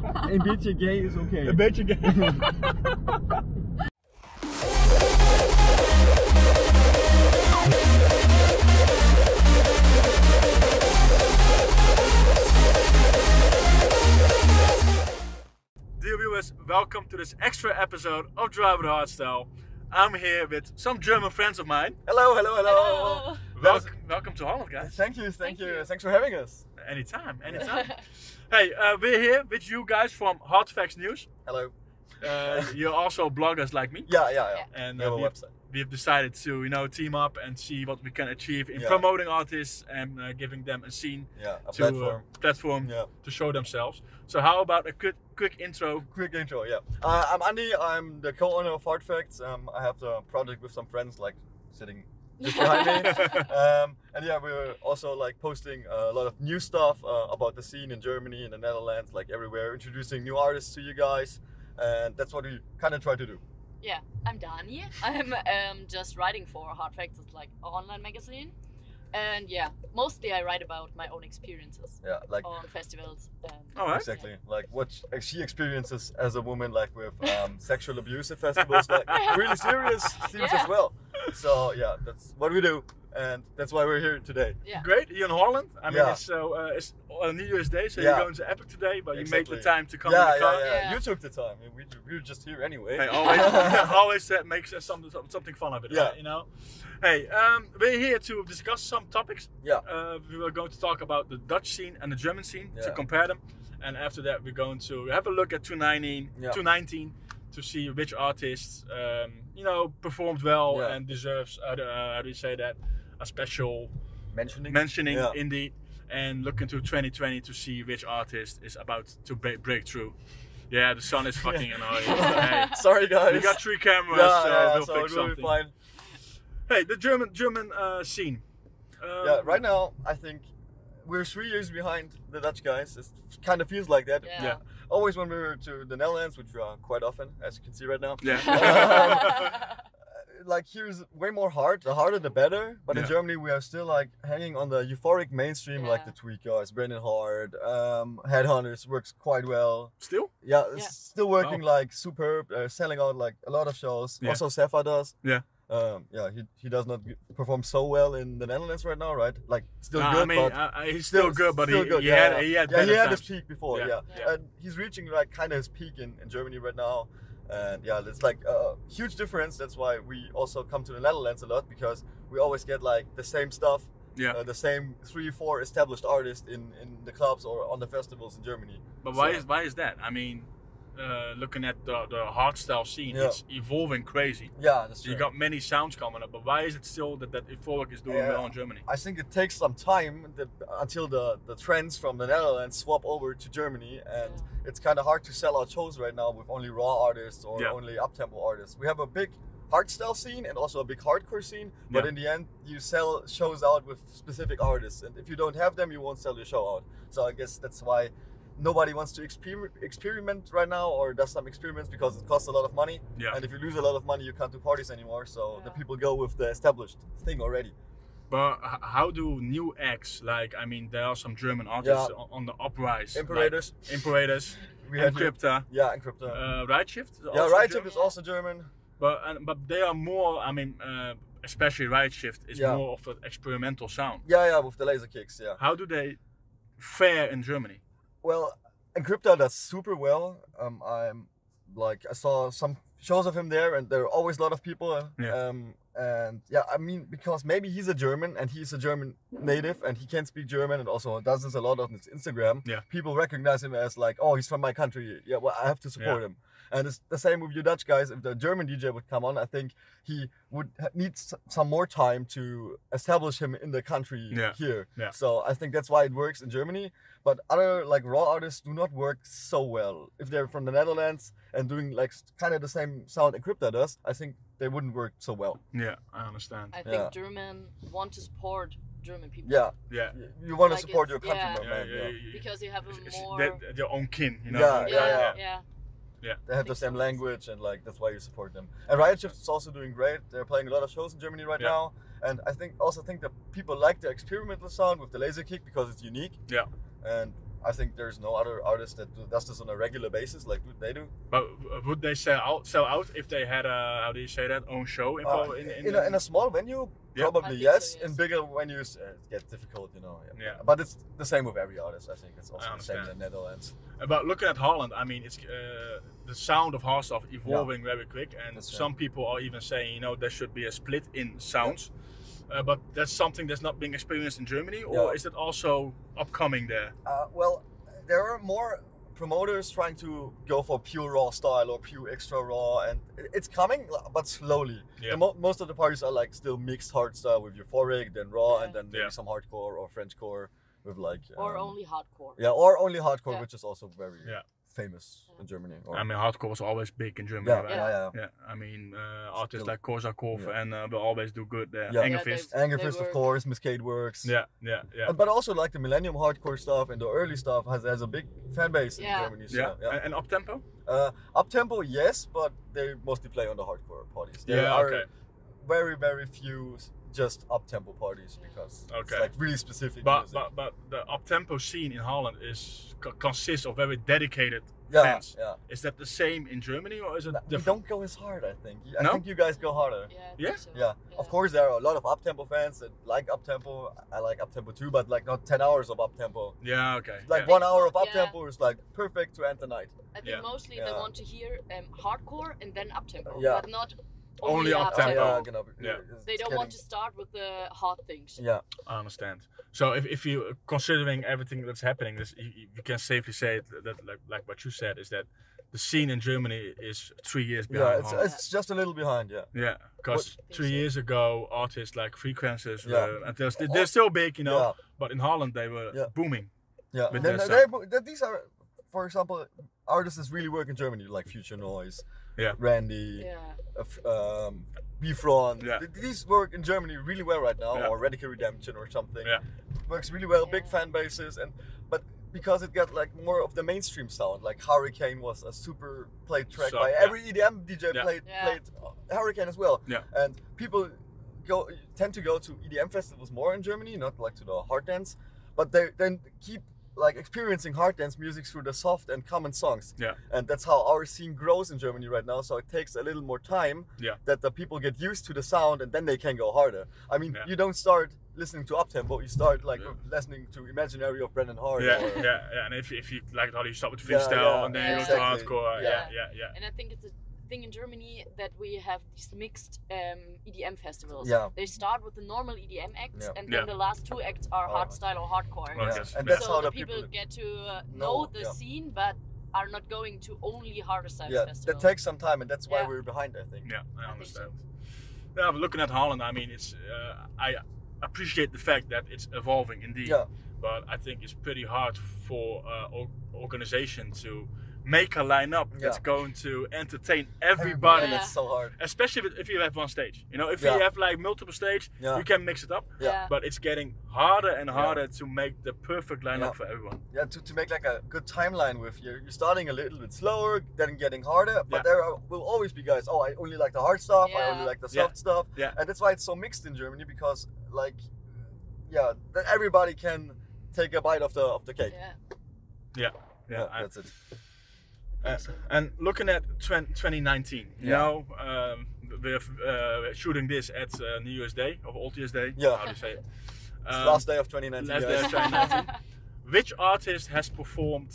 Een beetje gay is okay. Een beetje gay. Dear viewers, welcome to this extra episode of Drive with Hardstyle. I'm here with some German friends of mine. Hello, hello, hello. Welcome to Holland, guys. Thank you. Thanks for having us. Anytime. Hey, we're here with you guys from HardFacts News. Hello. You're also bloggers like me. Yeah. And We have a website. we've decided to, team up and see what we can achieve in Yeah. promoting artists and giving them a scene, A platform Yeah. to show themselves. So how about a quick intro? Quick intro, yeah. I'm Andy, I'm the co-owner of HardFacts. I have the project with some friends like sitting just behind me. And yeah, we're also like posting a lot of new stuff about the scene in Germany, in the Netherlands, like everywhere, introducing new artists to you guys. And that's what we kind of try to do. Yeah, I'm Dani. I'm just writing for HardFacts. It's like an online magazine. And yeah, mostly I write about my own experiences Yeah, like on festivals. All right. exactly, like what she experiences as a woman, like with sexual abuse at festivals, like really serious themes as well. So yeah, that's what we do, and that's why we're here today. Yeah. Great. You're in Holland. I mean, Yeah. it's New Year's Day, so Yeah. you're going to Epic today, but you made the Exactly. time to come in the car. Yeah. You took the time. We were just here anyway. Hey, always makes something fun of it, Yeah. right, Hey, we're here to discuss some topics. Yeah. We were going to talk about the Dutch scene and the German scene to Yeah. compare them, and after that we're going to have a look at 2019 to see which artists performed well Yeah. and deserves how do you say that, a special Mentioning. Yeah. indeed, and look into 2020 to see which artist is about to break through. Yeah, the sun is fucking annoying. Hey, Sorry guys. we got 3 cameras, Yeah, so we'll fix it will be something. fine. Hey, the German scene. Yeah, right now I think we're 3 years behind the Dutch guys. It kind of feels like that. Yeah. Yeah. Always when we were to the Netherlands, which we are quite often, as you can see right now. Yeah. Like here's way more hard. The harder the better. But in Yeah. Germany we are still like hanging on the euphoric mainstream, like Yeah. the Tweet guys, Brendan Hard, Headhunters works quite well. Still? Yeah, it's Yeah. still working like superb, selling out like a lot of shows. Yeah. Also Sefa does. Yeah. He does not perform so well in the Netherlands right now, right? Like still Nah, good, I mean, but he's still good, but still he good, had better he had times. his peak before, Yeah. yeah. Yeah. And he's reaching like kind of his peak in Germany right now, and yeah, it's like a huge difference. That's why we also come to the Netherlands a lot, because we always get like the same stuff, Yeah. the same 3-4 established artists in the clubs or on the festivals in Germany. But So- why is that? I mean, looking at the hardstyle scene, Yeah. it's evolving crazy. Yeah, that's true. You got many sounds coming up, but why is it still that euphoric is doing Yeah. well in Germany? I think it takes some time until the trends from the Netherlands swap over to Germany, and it's kind of hard to sell out shows right now with only raw artists or Yeah. only uptempo artists. We have a big hardstyle scene and also a big hardcore scene, but Yeah. in the end you sell shows out with specific artists, and if you don't have them you won't sell your show out. So I guess that's why nobody wants to experiment right now or does some experiments, because it costs a lot of money. Yeah. And if you lose a lot of money you can't do parties anymore, so the Yeah. people go with the established thing already. But how do new acts, like, I mean, there are some German artists Yeah. on the uprise. Imperators. Like Imperators, We have Encrypta, Yeah, Encrypta. Right Shift. is Yeah, also Right German. Shift is also German. But they are more, I mean, especially Right Shift is Yeah. more of an experimental sound. Yeah, with the laser kicks, yeah. How do they fare in Germany? Well, Encrypta does super well. I saw some shows of him there, and there are always a lot of people. Yeah. And yeah, I mean, because maybe he's a German and he's a German native and he can speak German and also does this a lot on his Instagram. Yeah. People recognize him as like, oh, he's from my country. Yeah, well, I have to support him. And it's the same with you Dutch guys. If the German DJ would come on, I think he would need some more time to establish him in the country here. Yeah. So I think that's why it works in Germany. But other like raw artists do not work so well. If they're from the Netherlands and doing like kind of the same sound Encrypta does, I think they wouldn't work so well. Yeah, I understand. I think Yeah. German want to support German people. Yeah, Yeah. you want to Like support it's- your countrymen, yeah. man. Yeah. Because you have a It's more. their own kin, you know. Yeah. Yeah. They have the same language, and like that's why you support them. And Riot Shift is also doing great. They're playing a lot of shows in Germany right Yeah. now, and I think that people like the experimental sound with the laser kick because it's unique. Yeah. And I think there's no other artist that does this on a regular basis like they do. But would they sell out if they had a, how do you say that, own show In a small venue? Yeah. Probably I think yes. so, yes. In bigger venues, it gets difficult, you know. Yeah. But it's the same with every artist. I think it's also I the same in understand. the Netherlands. But looking at Holland, I mean, it's the sound of hardstyle evolving very quick, and That's some people are even saying, you know, there should be a split in sounds. But that's something that's not being experienced in Germany, or is it also upcoming there? Well, there are more promoters trying to go for pure raw style or pure extra raw, and it's coming, but slowly. Yeah. Most of the parties are like still mixed hardstyle with euphoric, then raw, Yeah. and then maybe some hardcore or Frenchcore with like. Or only hardcore. Yeah, or only hardcore, Yeah. which is also very famous in Germany. I mean, hardcore was always big in Germany, Yeah, right? yeah. I mean, artists Still- like Korsakov and will always do good there. Yeah. Angerfist. Yeah, Angerfist, of were- course, Miscade Works. Yeah. But also like the Millennium hardcore stuff and the early stuff has a big fan base in Yeah. Germany. So, Yeah. And uptempo? Uptempo, yes, but they mostly play on the hardcore parties. There Yeah, are okay. very few just uptempo parties because it's like really specific music. But the uptempo scene in Holland consists of very dedicated Yeah, fans. yeah. Is that the same in Germany, or is it We different? don't go as hard, I think. I No? think you guys go harder. Yeah. I Yeah? think so. Yeah. Of course there are a lot of uptempo fans that like uptempo. I like uptempo too, but like not 10 hours of uptempo. Yeah, okay. Like yeah. 1 hour of Yeah. uptempo is like perfect to end the night. I think Yeah. mostly Yeah. they want to hear hardcore and then uptempo, Yeah. but not Only only uptempo. Yeah, genau. Yeah. They don't want to start with the hard things. Yeah. I understand. So if you considering everything that's happening, you can safely say that like what you said is that the scene in Germany is 3 years behind. Yeah, Holland. it's just a little behind, yeah. Yeah, because What- 3 years ago, artists like Frequences Yeah. were, and they're still big, you know. Yeah. But in Holland, they were booming. Yeah, With then their these are, for example, artists that really work in Germany, like Future Noise, Yeah. Randy, Yeah. Bifron. Yeah. These work in Germany really well right now, Yeah. or Radical Redemption or something. Yeah. Works really well, big Yeah. fan bases, but because it got like more of the mainstream sound, like Hurricane was a super played track So, by yeah. every EDM DJ Yeah. played Yeah. Hurricane as well. Yeah. And people tend to go to EDM festivals more in Germany, not like to the hard dance, but they then keep like experiencing hard dance music through the soft and common songs. Yeah. And that's how our scene grows in Germany right now. So it takes a little more time Yeah. that the people get used to the sound and then they can go harder. I mean, Yeah. you don't start listening to uptempo, you start like listening to Imaginary of Brendan Hart. Yeah, or, yeah. And if you like how you start with Yeah, freestyle yeah, and then yeah, you go exactly. to hardcore. Yeah. Yeah. And I think it's a thing in Germany that we have these mixed EDM festivals. Yeah. They start with the normal EDM acts, Yeah. and then Yeah. the last 2 acts are Oh. hardstyle or hardcore. Okay. Yeah. Yeah. And that's so how the the people get to know know, the yeah. scene, but are not going to only hardstyle Yeah, festivals. that takes some time and that's why Yeah. we're behind, I think. Yeah, I think so. understand. Yeah, but looking at Holland, I mean, it's I appreciate the fact that it's evolving indeed. Yeah. But I think it's pretty hard for organization to make a lineup that's going to entertain everybody. Yeah. That's so hard. Especially if you have one stage. You know, if Yeah. you have like multiple stage, Yeah. you can mix it up. Yeah. But it's getting harder and harder to make the perfect lineup Yeah. for everyone. Yeah, to make like a good timeline with you're starting a little bit slower, then getting harder, but Yeah. there will always be guys, I only like the hard stuff, I only Yeah. like the Yeah. soft stuff. Yeah. And that's why it's so mixed in Germany because like that everybody can take a bite of the cake. Yeah. Yeah. That's it. And looking at 2019, you Yeah. know, we're shooting this at New Year's Day, or Old Year's Day. Yeah. How do you say it? It's the last day of 2019. last day guys. of 2019. Which artist has performed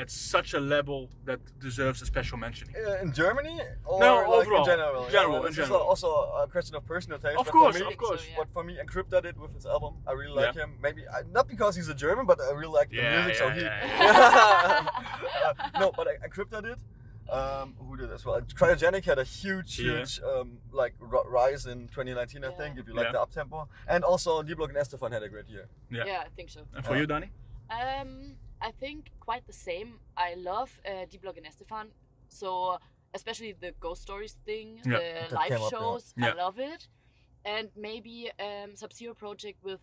at such a level that deserves a special mention? In Germany or No, like overall. in general? General, This in is general. also a question of personal taste. Of but course, for me, of course. So, yeah. But for me, Encrypta did with his album. I really like Yeah. him. Maybe not because he's a German, but I really like the music. So he. No, but Encrypta did. Who did as well? Cryogenic had a huge like rise in 2019, I Yeah. think, if you like Yeah. the uptempo. And also D-Block and Estefan had a great year. Yeah. Yeah, I think so. And for you, Danny? I think quite the same. I love D-Block and Estefan. So especially the ghost stories thing, Yeah. the That live came up, shows, yeah. I love it. And maybe Sub-Zero project with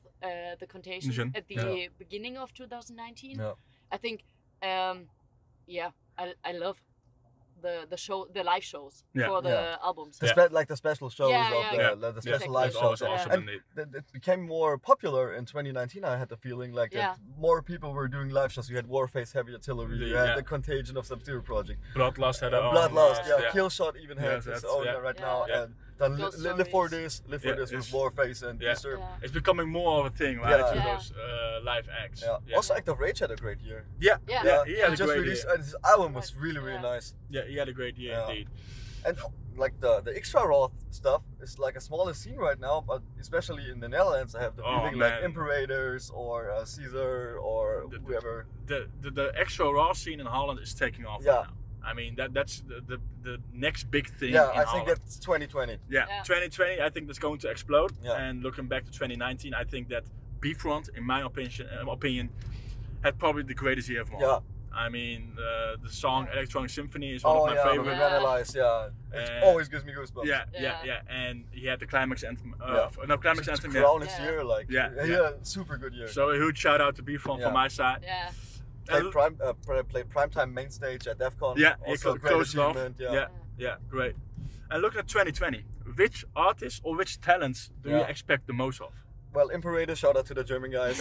the Contagion Contagion, at the beginning of 2019. Yeah. I think, I love the live shows Yeah. for the Yeah. albums. Like the special shows Yeah, of yeah, the yeah. special Exactly. live That's shows. also awesome. And it became more popular in 2019. I had the feeling like Yeah. that more people were doing live shows. You had Warface, Heavy Artillery, you had Yeah. the Contagion of Sub-Zero Project, Bloodlust had a Bloodlust, yeah. yeah. Killshot even Yeah, has its that's- own yeah. right Yeah. now, Yeah. and then Ghost Live for Stories. This Yeah, with it's- Warface and yeah. Disturb. Yeah. It's becoming more of a thing, right? Yeah. With Yeah. those live acts. Yeah. Also, Act of Rage had a great year. Yeah. Yeah. Yeah. He had a just great released, year. and his album was really Yeah. nice. Yeah, he had a great year Yeah. indeed. And like the extra raw stuff is like a smaller scene right now, but especially in the Netherlands, I have the Oh, feeling man. like Imperators or Caesar or The- whoever. The extra raw scene in Holland is taking off Yeah. right now. I mean that's the next big thing. Yeah, in I think Holland. that's 2020. Yeah, Yeah. 2020, I think that's going to explode. Yeah. And looking back to 2019, I think that B-Front, in my opinion, had probably the greatest year of all. Yeah. I mean, the song Electronic Symphony is one Oh of my yeah, favorite. with Analyze, yeah. It Uh, always gives me goosebumps. Yeah. And he had the climax anthem. Yeah. No, climax It's anthem. Yeah. crown his Yeah. year, like Yeah. super good year. So a huge shout out to B-Front from Yeah. my side. Yeah. Played primetime main stage at DEF CON. Yeah, also great close it off. achievement. Yeah, great. And look at 2020. Which artists or which talents do you Yeah. expect the most of? Well, Imperator, shout out to the German guys.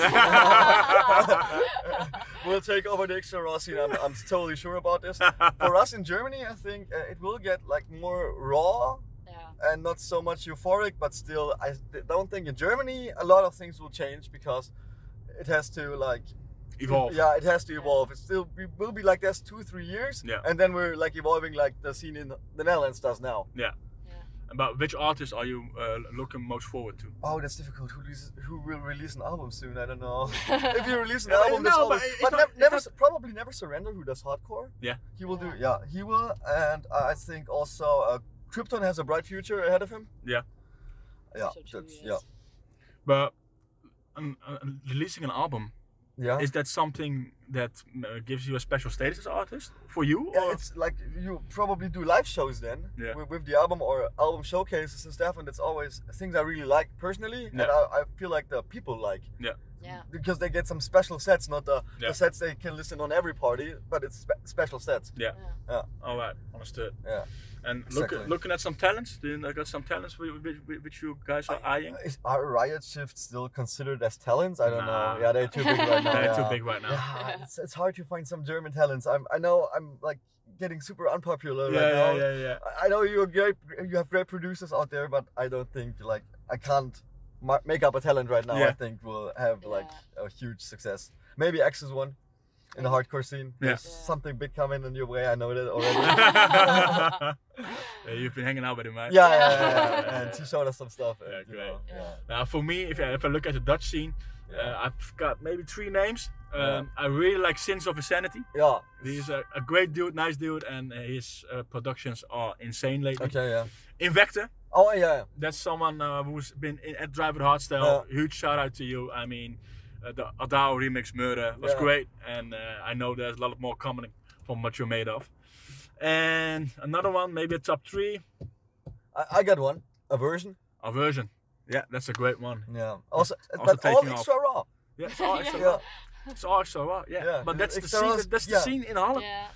We'll take over the extra raw scene. I'm totally sure about this. For us in Germany, I think it will get like more raw Yeah. and not so much euphoric, but still, I don't think in Germany a lot of things will change because it has to like Evolve. Yeah, it has to evolve. It still will be like this 2-3 years, Yeah. and then we're like evolving like the scene in the Netherlands does now. But which artists are you looking most forward to? Oh, that's difficult. Who will release an album soon? I don't know. If you release an Yeah, album, no, that's but always, it's but not- never, it's not- probably never surrender. Who does hardcore? Yeah. He will do. Yeah. Yeah, he will. And I think also Krypton has a bright future ahead of him. Yeah. Yeah. So true, That's, yes. But releasing an album, yeah. is that something that gives you a special status as an artist for you? Yeah, or? it's like you probably do live shows then Yeah. with the album or album showcases and stuff, and it's always things I really like personally, and Yeah. I feel like the people like Yeah. because they get some special sets, not the Yeah. sets they can listen on every party, but it's special sets. All right, understood. Yeah. And Exactly. looking at some talents, do you got some talents which you guys are eyeing? Are Riot Shift still considered as talents? I don't Nah. know. Yeah, they're too big right now. They're too yeah. big right now. Yeah, it's hard to find some German talents. I know I'm like getting super unpopular right now. Yeah. I know you have great producers out there, but I don't think like I can't make up a talent right now. Yeah. I think we'll have like a huge success. Maybe X is one in the hardcore scene. Yeah. There's something big coming in your way. I know that already. Yeah, you've been hanging out with him, right? yeah. And she showed us some stuff. Yeah, and, you great. know, Yeah. Now, for me, if I look at the Dutch scene, Yeah. I've got maybe 3 names. Yeah. I really like Sins of Insanity. Yeah. He's a great dude, nice dude, and his productions are insane lately. Okay. Yeah. Invector, Oh yeah. that's someone who's been at Drive It Hardstyle. Huge shout out to you. I mean, the Adao remix Murder was Yeah. great, and I know there's a lot more coming from what you're made of. And another one, maybe a top 3, I got one. A version. Aversion. Yeah, that's a great one. Yeah. Also, Also but all taking off. extra raw. Yeah, it's all extra Yeah. raw. It's all extra raw. Yeah. Yeah, But that's the extra scene. raw is- That's the yeah. scene in Holland. Yeah.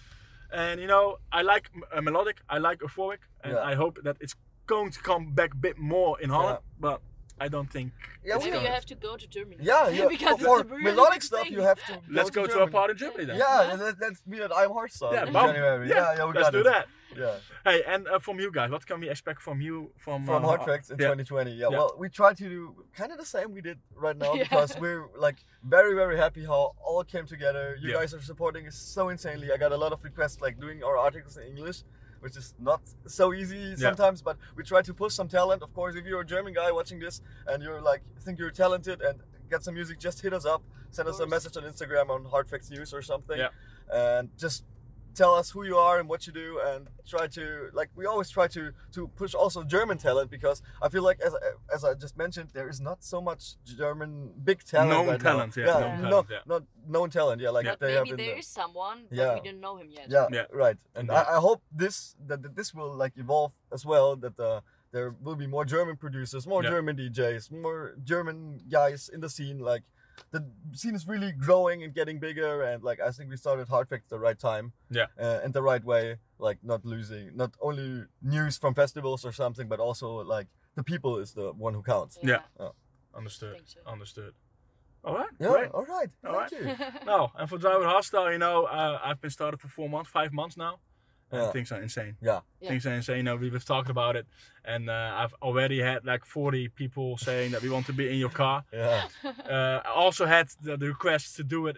And you know, I like melodic. I like euphoric, and Yeah. I hope that it's going to come back a bit more in Holland. But I don't think. Yeah, it's Maybe going. you have to go to Germany. Yeah. Because for it's a really melodic big stuff, thing. you have to. Let's go to a Germany. party in Germany then. Yeah, let's meet at I'm Hardstyle Yeah, in bam. January. Yeah, Yeah, we let's got do it. that. Yeah. Hey, and from you guys, what can we expect from you from HardFacts in yeah. 2020. Yeah, Yeah. well, we try to do kind of the same we did right now Yeah. because we're like very, very happy how all came together. You Yeah. guys are supporting us so insanely. I got a lot of requests like doing our articles in English, which is not so easy sometimes, but we try to push some talent. Of course, if you're a German guy watching this and you're like, think you're talented and get some music, just hit us up. Send us a course. message on Instagram on HardFacts News or something. Yeah. And just tell us who you are and what you do, and try to we always try to push also German talent, because I feel like as I just mentioned, there is not so much German big talent Known right talent, now. yeah, known talent, yeah. not known talent, like Yeah. they have Maybe in there is someone, but Yeah. we don't know him yet. yeah, right. And Indeed. I hope that this will like evolve as well, that there will be more German producers, more Yeah. German DJs, more German guys in the scene, like the scene is really growing and getting bigger, and like I think we started HardFacts the right time. Yeah. In the right way, like not only news from festivals or something, but also like the people is the one who counts. Yeah. Oh. Understood. Think so. Understood. All right. Yeah. Great. All right. All Thank you. No, and for Drive with Hardstyle, you know, I've been started for 5 months now, and Yeah. things are insane. Yeah. Things are insane. You know, we've talked about it, and I've already had like 40 people saying that we want to be in your car. Yeah. I also had the request to do it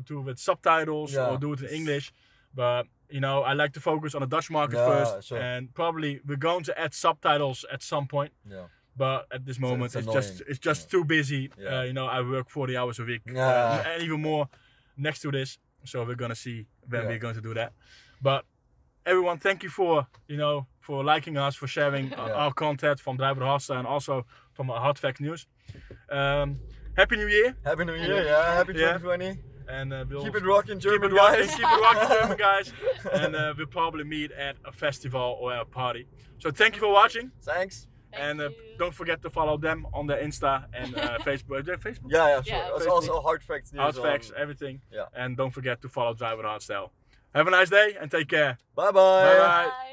with subtitles Yeah. or do it in English, but you know, I like to focus on the Dutch market Yeah, first, sure. and probably we're going to add subtitles at some point. Yeah. But at this moment, it's it's just too busy. Yeah. You know, I work 40 hours a week, Yeah. and even more next to this. So we're gonna see when Yeah. we're going to do that. But everyone, thank you for liking us, for sharing our content from Drive with Hardstyle and also from HardFacts News. Happy New Year! Happy New Year. Yeah. Happy Yeah. 2020. And we'll Keep it rocking, keep German it rocking, guys. keep it rocking, German guys. And we'll probably meet at a festival or a party. So thank you for watching. Thanks. Thank And you. don't forget to follow them on their Insta and Facebook. Is there Facebook? Yeah, sure. Yeah, It's Facebook. also HardFacts news. HardFacts, everything. Yeah. And don't forget to follow Drive with Hardstyle. Have a nice day and take care. Bye bye. Bye bye. Bye.